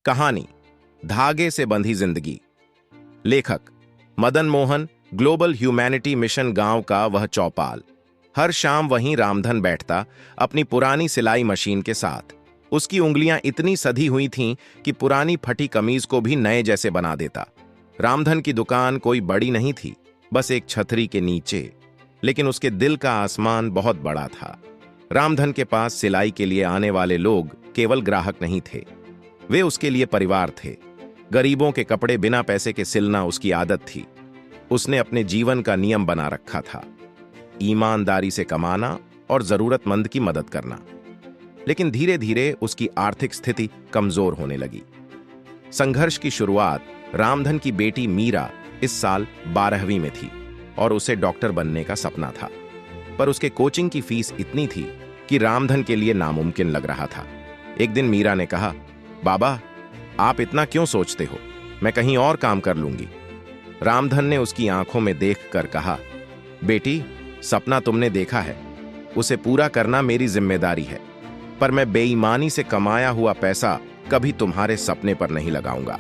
कहानी धागे से बंधी जिंदगी। लेखक Madan Mohan. Global humanity mission गांव का वह चौपाल। हर शाम वहीं रामधन बैठता अपनी पुरानी सिलाई मशीन के साथ। उसकी उंगलियां इतनी सधी हुई थीं कि पुरानी फटी कमीज को भी नए जैसे बना देता। रामधन की दुकान कोई बड़ी नहीं थी, बस एक छतरी के नीचे, लेकिन उसके दिल का आसमान बहुत बड़ा था। रामधन के पास सिलाई के लिए आने वाले लोग केवल ग्राहक नहीं थे, वे उसके लिए परिवार थे। गरीबों के कपड़े बिना पैसे के सिलना उसकी आदत थी। उसने अपने जीवन का नियम बना रखा था, ईमानदारी से कमाना और जरूरतमंद की मदद करना। लेकिन धीरे धीरे उसकी आर्थिक स्थिति कमजोर होने लगी। संघर्ष की शुरुआत रामधन की बेटी मीरा इस साल 12वीं में थी और उसे डॉक्टर बनने का सपना था, पर उसके कोचिंग की फीस इतनी थी कि रामधन के लिए नामुमकिन लग रहा था। एक दिन मीरा ने कहा, बाबा, आप इतना क्यों सोचते हो, मैं कहीं और काम कर लूंगी। रामधन ने उसकी आंखों में देखकर कहा, बेटी, सपना तुमने देखा है, उसे पूरा करना मेरी जिम्मेदारी है, पर मैं बेईमानी से कमाया हुआ पैसा कभी तुम्हारे सपने पर नहीं लगाऊंगा।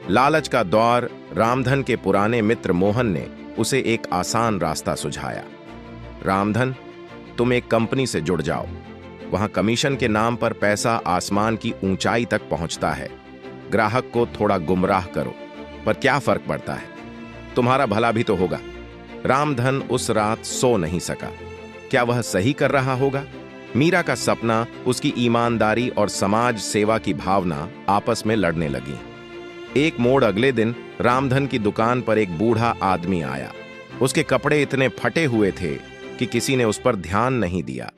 लालच का दौर। रामधन के पुराने मित्र मोहन ने उसे एक आसान रास्ता सुझाया। रामधन, तुम एक कंपनी से जुड़ जाओ, वहां कमीशन के नाम पर पैसा आसमान की ऊंचाई तक पहुंचता है। ग्राहक को थोड़ा गुमराह करो, पर क्या फर्क पड़ता है, तुम्हारा भला भी तो होगा। रामधन उस रात सो नहीं सका। क्या वह सही कर रहा होगा? मीरा का सपना, उसकी ईमानदारी और समाज सेवा की भावना आपस में लड़ने लगी। एक मोड़ अगले दिन रामधन की दुकान पर एक बूढ़ा आदमी आया। उसके कपड़े इतने फटे हुए थे कि किसी ने उस पर ध्यान नहीं दिया।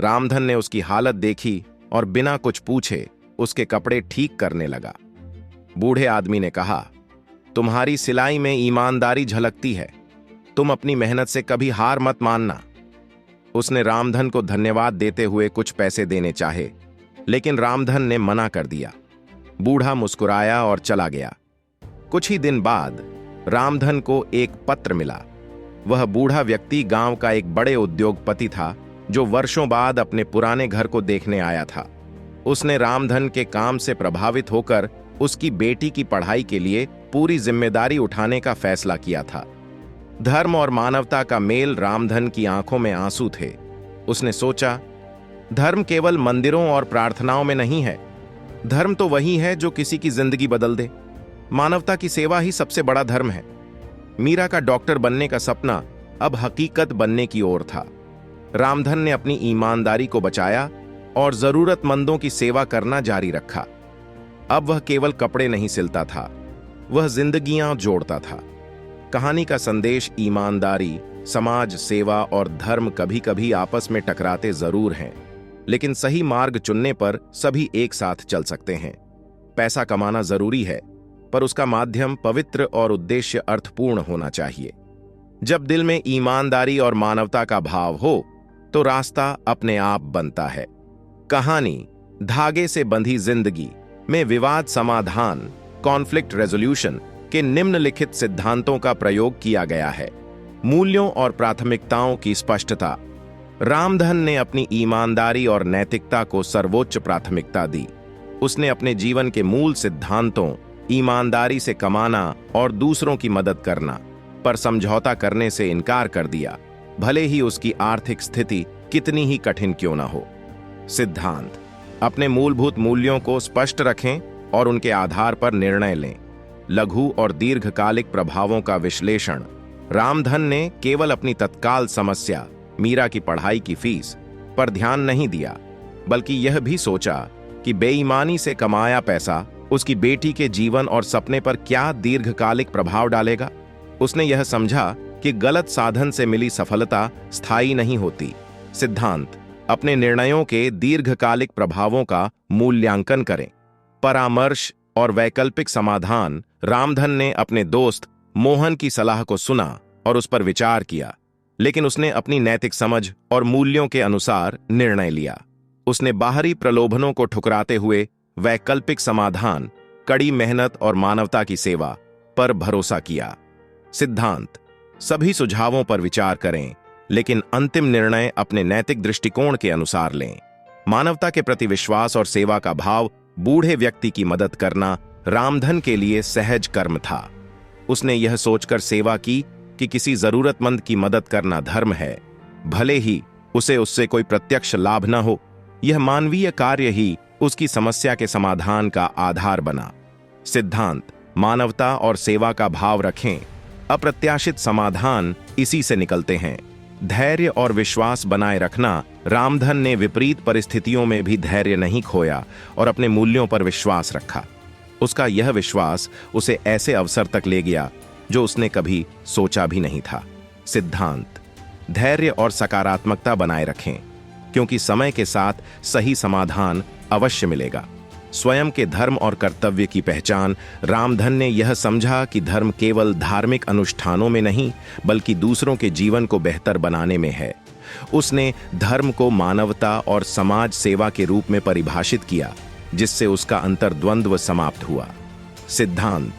रामधन ने उसकी हालत देखी और बिना कुछ पूछे उसके कपड़े ठीक करने लगा। बूढ़े आदमी ने कहा, तुम्हारी सिलाई में ईमानदारी झलकती है, तुम अपनी मेहनत से कभी हार मत मानना। उसने रामधन को धन्यवाद देते हुए कुछ पैसे देने चाहे, लेकिन रामधन ने मना कर दिया। बूढ़ा मुस्कुराया और चला गया। कुछ ही दिन बाद रामधन को एक पत्र मिला। वह बूढ़ा व्यक्ति गांव का एक बड़े उद्योगपति था, जो वर्षों बाद अपने पुराने घर को देखने आया था। उसने रामधन के काम से प्रभावित होकर उसकी बेटी की पढ़ाई के लिए पूरी जिम्मेदारी उठाने का फैसला किया था। धर्म और मानवता का मेल रामधन की आंखों में आंसू थे। उसने सोचा, धर्म केवल मंदिरों और प्रार्थनाओं में नहीं है, धर्म तो वही है जो किसी की जिंदगी बदल दे। मानवता की सेवा ही सबसे बड़ा धर्म है। मीरा का डॉक्टर बनने का सपना अब हकीकत बनने की ओर था। रामधन ने अपनी ईमानदारी को बचाया और जरूरतमंदों की सेवा करना जारी रखा। अब वह केवल कपड़े नहीं सिलता था, वह जिंदगियां जोड़ता था। कहानी का संदेश ईमानदारी, समाज सेवा और धर्म कभी कभी आपस में टकराते जरूर हैं, लेकिन सही मार्ग चुनने पर सभी एक साथ चल सकते हैं। पैसा कमाना जरूरी है, पर उसका माध्यम पवित्र और उद्देश्य अर्थपूर्ण होना चाहिए। जब दिल में ईमानदारी और मानवता का भाव हो तो रास्ता अपने आप बनता है। कहानी धागे से बंधी जिंदगी में विवाद समाधान, कॉन्फ्लिक्ट रेजोल्यूशन के निम्नलिखित सिद्धांतों का प्रयोग किया गया है। मूल्यों और प्राथमिकताओं की स्पष्टता। रामधन ने अपनी ईमानदारी और नैतिकता को सर्वोच्च प्राथमिकता दी। उसने अपने जीवन के मूल सिद्धांतों, ईमानदारी से कमाना और दूसरों की मदद करना, पर समझौता करने से इनकार कर दिया, भले ही उसकी आर्थिक स्थिति कितनी ही कठिन क्यों न हो। सिद्धांत। अपने मूलभूत मूल्यों को स्पष्ट रखें और उनके आधार पर निर्णय लें। लघु और दीर्घकालिक प्रभावों का विश्लेषण। रामधन ने केवल अपनी तत्काल समस्या, मीरा की पढ़ाई की फीस, पर ध्यान नहीं दिया, बल्कि यह भी सोचा कि बेईमानी से कमाया पैसा उसकी बेटी के जीवन और सपने पर क्या दीर्घकालिक प्रभाव डालेगा। उसने यह समझा कि गलत साधन से मिली सफलता स्थायी नहीं होती। सिद्धांत। अपने निर्णयों के दीर्घकालिक प्रभावों का मूल्यांकन करें। परामर्श और वैकल्पिक समाधान। रामधन ने अपने दोस्त मोहन की सलाह को सुना और उस पर विचार किया, लेकिन उसने अपनी नैतिक समझ और मूल्यों के अनुसार निर्णय लिया। उसने बाहरी प्रलोभनों को ठुकराते हुए वैकल्पिक समाधान, कड़ी मेहनत और मानवता की सेवा पर भरोसा किया। सिद्धांत। सभी सुझावों पर विचार करें, लेकिन अंतिम निर्णय अपने नैतिक दृष्टिकोण के अनुसार लें। मानवता के प्रति विश्वास और सेवा का भाव बूढ़े व्यक्ति की मदद करना रामधन के लिए सहज कर्म था। उसने यह सोचकर सेवा की कि किसी जरूरतमंद की मदद करना धर्म है, भले ही उसे उससे कोई प्रत्यक्ष लाभ न हो। यह मानवीय कार्य ही उसकी समस्या के समाधान का आधार बना। सिद्धांत: मानवता और सेवा का भाव रखें, अप्रत्याशित समाधान इसी से निकलते हैं। धैर्य और विश्वास बनाए रखना: रामधन ने विपरीत परिस्थितियों में भी धैर्य नहीं खोया और अपने मूल्यों पर विश्वास रखा। उसका यह विश्वास उसे ऐसे अवसर तक ले गया जो उसने कभी सोचा भी नहीं था। सिद्धांत: धैर्य और सकारात्मकता बनाए रखें, क्योंकि समय के साथ सही समाधान अवश्य मिलेगा। स्वयं के धर्म और कर्तव्य की पहचान: रामधन ने यह समझा कि धर्म केवल धार्मिक अनुष्ठानों में नहीं, बल्कि दूसरों के जीवन को बेहतर बनाने में है। उसने धर्म को मानवता और समाज सेवा के रूप में परिभाषित किया, जिससे उसका अंतर्द्वंद्व समाप्त हुआ। सिद्धांत: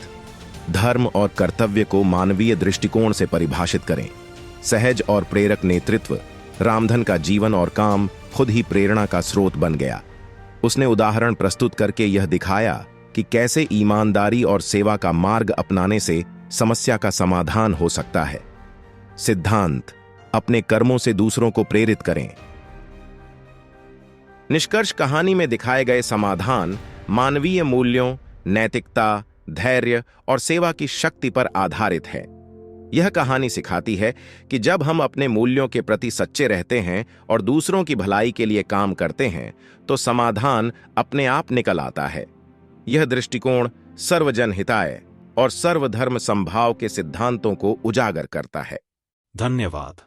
धर्म और कर्तव्य को मानवीय दृष्टिकोण से परिभाषित करें। सहज और प्रेरक नेतृत्व: रामधन का जीवन और काम खुद ही प्रेरणा का स्रोत बन गया। उसने उदाहरण प्रस्तुत करके यह दिखाया कि कैसे ईमानदारी और सेवा का मार्ग अपनाने से समस्या का समाधान हो सकता है। सिद्धांत: अपने कर्मों से दूसरों को प्रेरित करें। निष्कर्ष: कहानी में दिखाए गए समाधान मानवीय मूल्यों, नैतिकता, धैर्य और सेवा की शक्ति पर आधारित है। यह कहानी सिखाती है कि जब हम अपने मूल्यों के प्रति सच्चे रहते हैं और दूसरों की भलाई के लिए काम करते हैं, तो समाधान अपने आप निकल आता है। यह दृष्टिकोण सर्वजन हिताय और सर्वधर्म समभाव के सिद्धांतों को उजागर करता है। धन्यवाद।